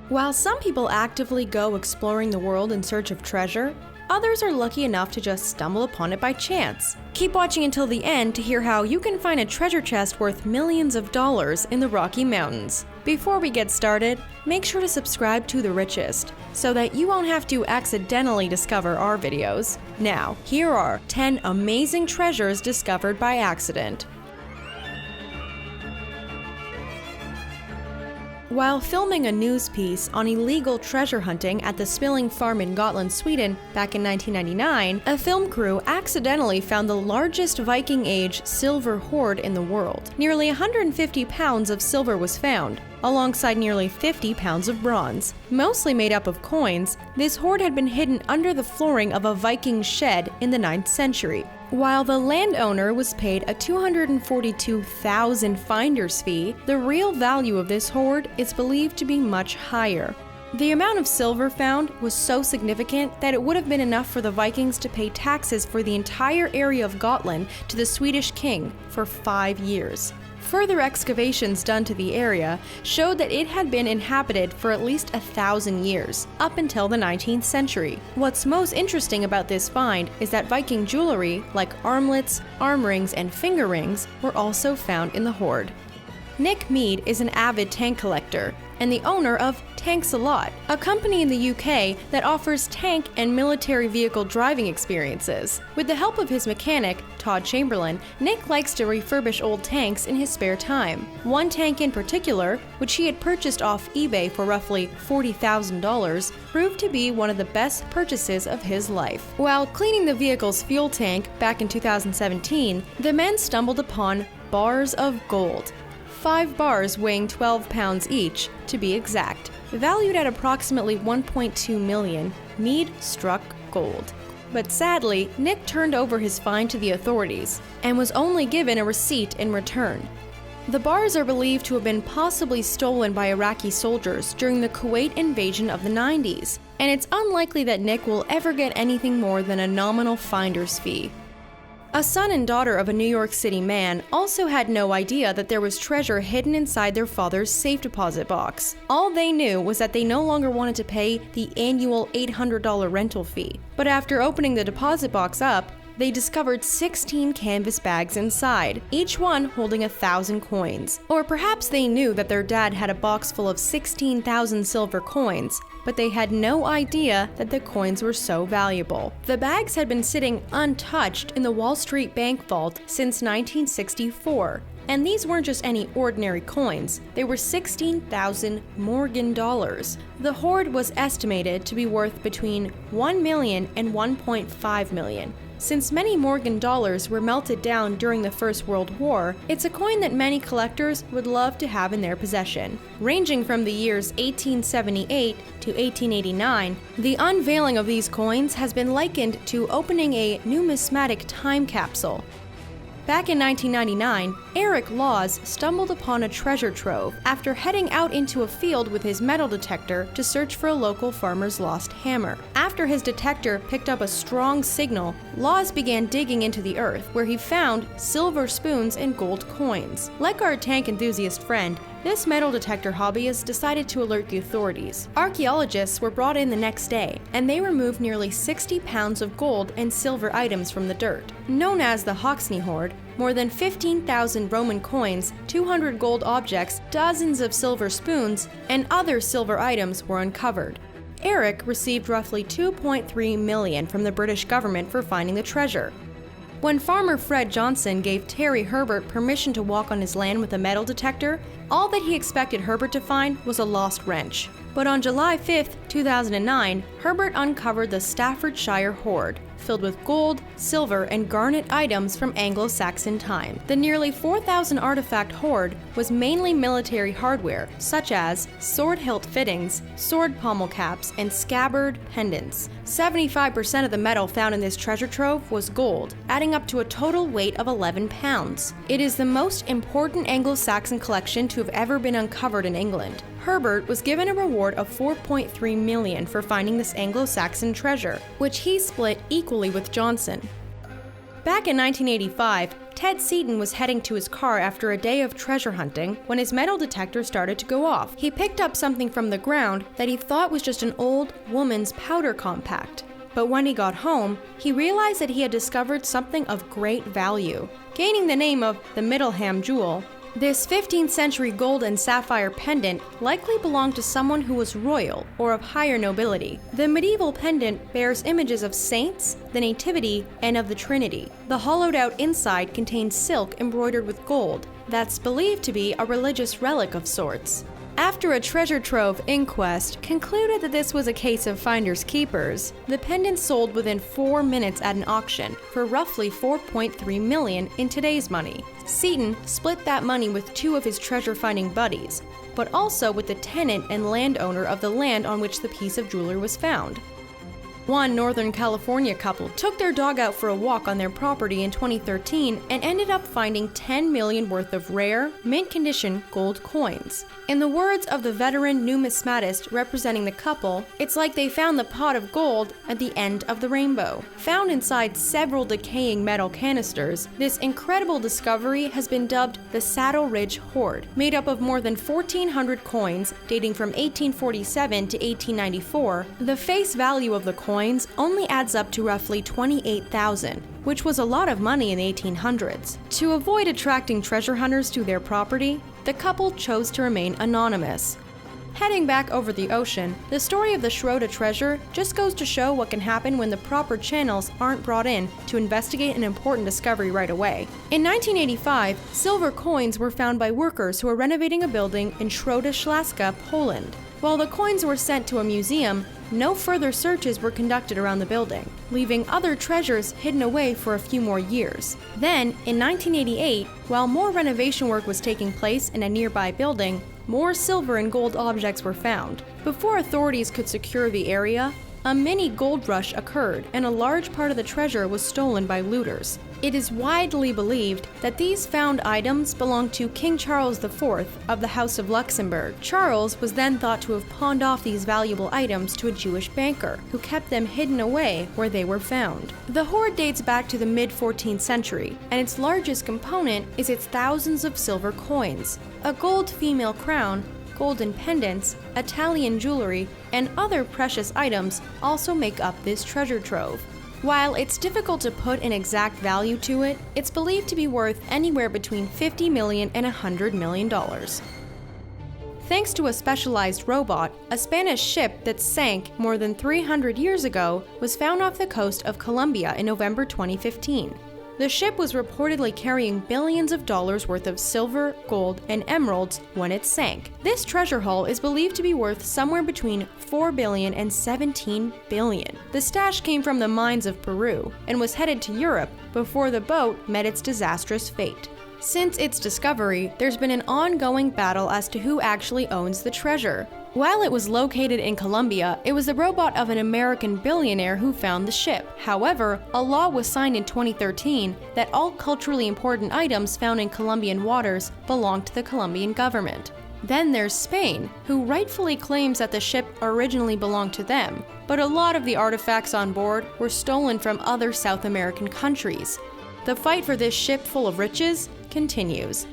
While some people actively go exploring the world in search of treasure, others are lucky enough to just stumble upon it by chance. Keep watching until the end to hear how you can find a treasure chest worth millions of dollars in the Rocky Mountains. Before we get started, make sure to subscribe to The Richest so that you won't have to accidentally discover our videos. Now, here are 10 amazing treasures discovered by accident. While filming a news piece on illegal treasure hunting at the Spilling Farm in Gotland, Sweden, back in 1999, a film crew accidentally found the largest Viking Age silver hoard in the world. Nearly 150 pounds of silver was found, alongside nearly 50 pounds of bronze. Mostly made up of coins, this hoard had been hidden under the flooring of a Viking shed in the 9th century. While the landowner was paid a $242,000 finder's fee, the real value of this hoard is believed to be much higher. The amount of silver found was so significant that it would have been enough for the Vikings to pay taxes for the entire area of Gotland to the Swedish king for 5 years. Further excavations done to the area showed that it had been inhabited for at least 1,000 years, up until the 19th century. What's most interesting about this find is that Viking jewelry, like armlets, arm rings, and finger rings, were also found in the hoard. Nick Mead is an avid tank collector and the owner of Tanks A Lot, a company in the UK that offers tank and military vehicle driving experiences. With the help of his mechanic, Todd Chamberlain, Nick likes to refurbish old tanks in his spare time. One tank in particular, which he had purchased off eBay for roughly $40,000, proved to be one of the best purchases of his life. While cleaning the vehicle's fuel tank back in 2017, the men stumbled upon bars of gold. 5 bars weighing 12 pounds each, to be exact. Valued at approximately $1.2 million, Mead struck gold. But sadly, Nick turned over his find to the authorities and was only given a receipt in return. The bars are believed to have been possibly stolen by Iraqi soldiers during the Kuwait invasion of the 90s, and it's unlikely that Nick will ever get anything more than a nominal finder's fee. A son and daughter of a New York City man also had no idea that there was treasure hidden inside their father's safe deposit box. All they knew was that they no longer wanted to pay the annual $800 rental fee. But after opening the deposit box up, they discovered 16 canvas bags inside, each one holding 1,000 coins. Or perhaps they knew that their dad had a box full of 16,000 silver coins, but they had no idea that the coins were so valuable. The bags had been sitting untouched in the Wall Street bank vault since 1964. And these weren't just any ordinary coins, they were 16,000 Morgan dollars. The hoard was estimated to be worth between $1 million and $1.5 million. Since many Morgan dollars were melted down during the First World War, it's a coin that many collectors would love to have in their possession. Ranging from the years 1878 to 1889, the unveiling of these coins has been likened to opening a numismatic time capsule. Back in 1999, Eric Laws stumbled upon a treasure trove after heading out into a field with his metal detector to search for a local farmer's lost hammer. After his detector picked up a strong signal, Laws began digging into the earth, where he found silver spoons and gold coins. Like our tank enthusiast friend, this metal detector hobbyist decided to alert the authorities. Archaeologists were brought in the next day, and they removed nearly 60 pounds of gold and silver items from the dirt. Known as the Hoxne Hoard, more than 15,000 Roman coins, 200 gold objects, dozens of silver spoons, and other silver items were uncovered. Eric received roughly $2.3 million from the British government for finding the treasure. When farmer Fred Johnson gave Terry Herbert permission to walk on his land with a metal detector, all that he expected Herbert to find was a lost wrench. But on July 5, 2009, Herbert uncovered the Staffordshire Hoard, filled with gold, silver, and garnet items from Anglo-Saxon time. The nearly 4,000 artifact hoard was mainly military hardware, such as sword hilt fittings, sword pommel caps, and scabbard pendants. 75% of the metal found in this treasure trove was gold, adding up to a total weight of 11 pounds. It is the most important Anglo-Saxon collection to have ever been uncovered in England. Herbert was given a reward of $4.3 million for finding this Anglo-Saxon treasure, which he split equally with Johnson. Back in 1985, Ted Seaton was heading to his car after a day of treasure hunting when his metal detector started to go off. He picked up something from the ground that he thought was just an old woman's powder compact. But when he got home, he realized that he had discovered something of great value, gaining the name of the Middleham Jewel. This 15th century gold and sapphire pendant likely belonged to someone who was royal or of higher nobility. The medieval pendant bears images of saints, the Nativity, and of the Trinity. The hollowed out inside contains silk embroidered with gold that's believed to be a religious relic of sorts. After a treasure trove inquest concluded that this was a case of finders keepers, the pendant sold within 4 minutes at an auction for roughly $4.3 million in today's money. Seaton split that money with 2 of his treasure-finding buddies, but also with the tenant and landowner of the land on which the piece of jewelry was found. One Northern California couple took their dog out for a walk on their property in 2013 and ended up finding $10 million worth of rare, mint-condition gold coins. In the words of the veteran numismatist representing the couple, it's like they found the pot of gold at the end of the rainbow. Found inside several decaying metal canisters, this incredible discovery has been dubbed the Saddle Ridge Hoard. Made up of more than 1,400 coins dating from 1847 to 1894, the face value of the coins only adds up to roughly $28,000, which was a lot of money in the 1800s. To avoid attracting treasure hunters to their property, the couple chose to remain anonymous. Heading back over the ocean, the story of the Schroeder treasure just goes to show what can happen when the proper channels aren't brought in to investigate an important discovery right away. In 1985, silver coins were found by workers who were renovating a building in Schroeder, Poland. While the coins were sent to a museum, no further searches were conducted around the building, leaving other treasures hidden away for a few more years. Then, in 1988, while more renovation work was taking place in a nearby building, more silver and gold objects were found. Before authorities could secure the area, a mini gold rush occurred and a large part of the treasure was stolen by looters. It is widely believed that these found items belonged to King Charles IV of the House of Luxembourg. Charles was then thought to have pawned off these valuable items to a Jewish banker, who kept them hidden away where they were found. The hoard dates back to the mid-14th century, and its largest component is its thousands of silver coins. A gold female crown, golden pendants, Italian jewelry, and other precious items also make up this treasure trove. While it's difficult to put an exact value to it, it's believed to be worth anywhere between $50 million and $100 million. Thanks to a specialized robot, a Spanish ship that sank more than 300 years ago was found off the coast of Colombia in November 2015. The ship was reportedly carrying billions of dollars worth of silver, gold, and emeralds when it sank. This treasure haul is believed to be worth somewhere between $4 billion and $17 billion. The stash came from the mines of Peru and was headed to Europe before the boat met its disastrous fate. Since its discovery, there's been an ongoing battle as to who actually owns the treasure. While it was located in Colombia, it was the robot of an American billionaire who found the ship. However, a law was signed in 2013 that all culturally important items found in Colombian waters belong to the Colombian government. Then there's Spain, who rightfully claims that the ship originally belonged to them, but a lot of the artifacts on board were stolen from other South American countries. The fight for this ship full of riches continues.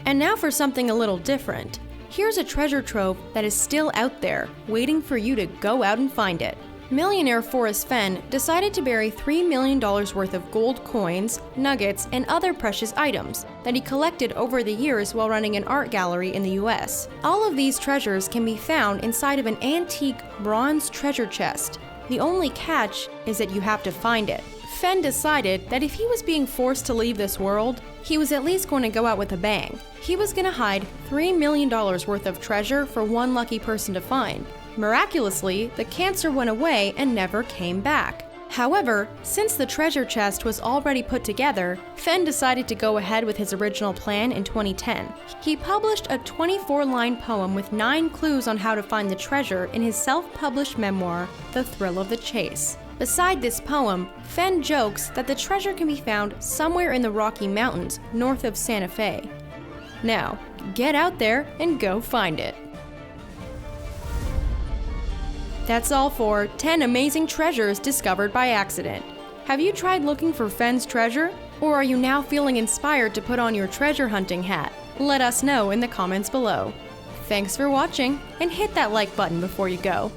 And now for something a little different. Here's a treasure trove that is still out there, waiting for you to go out and find it. Millionaire Forrest Fenn decided to bury $3 million worth of gold coins, nuggets, and other precious items that he collected over the years while running an art gallery in the US. All of these treasures can be found inside of an antique bronze treasure chest. The only catch is that you have to find it. Fenn decided that if he was being forced to leave this world, he was at least going to go out with a bang. He was going to hide $3 million worth of treasure for one lucky person to find. Miraculously, the cancer went away and never came back. However, since the treasure chest was already put together, Fenn decided to go ahead with his original plan in 2010. He published a 24-line poem with 9 clues on how to find the treasure in his self-published memoir, The Thrill of the Chase. Beside this poem, Fenn jokes that the treasure can be found somewhere in the Rocky Mountains, north of Santa Fe. Now, get out there and go find it. That's all for 10 amazing treasures discovered by accident. Have you tried looking for Fenn's treasure? Or are you now feeling inspired to put on your treasure hunting hat? Let us know in the comments below. Thanks for watching, and hit that like button before you go.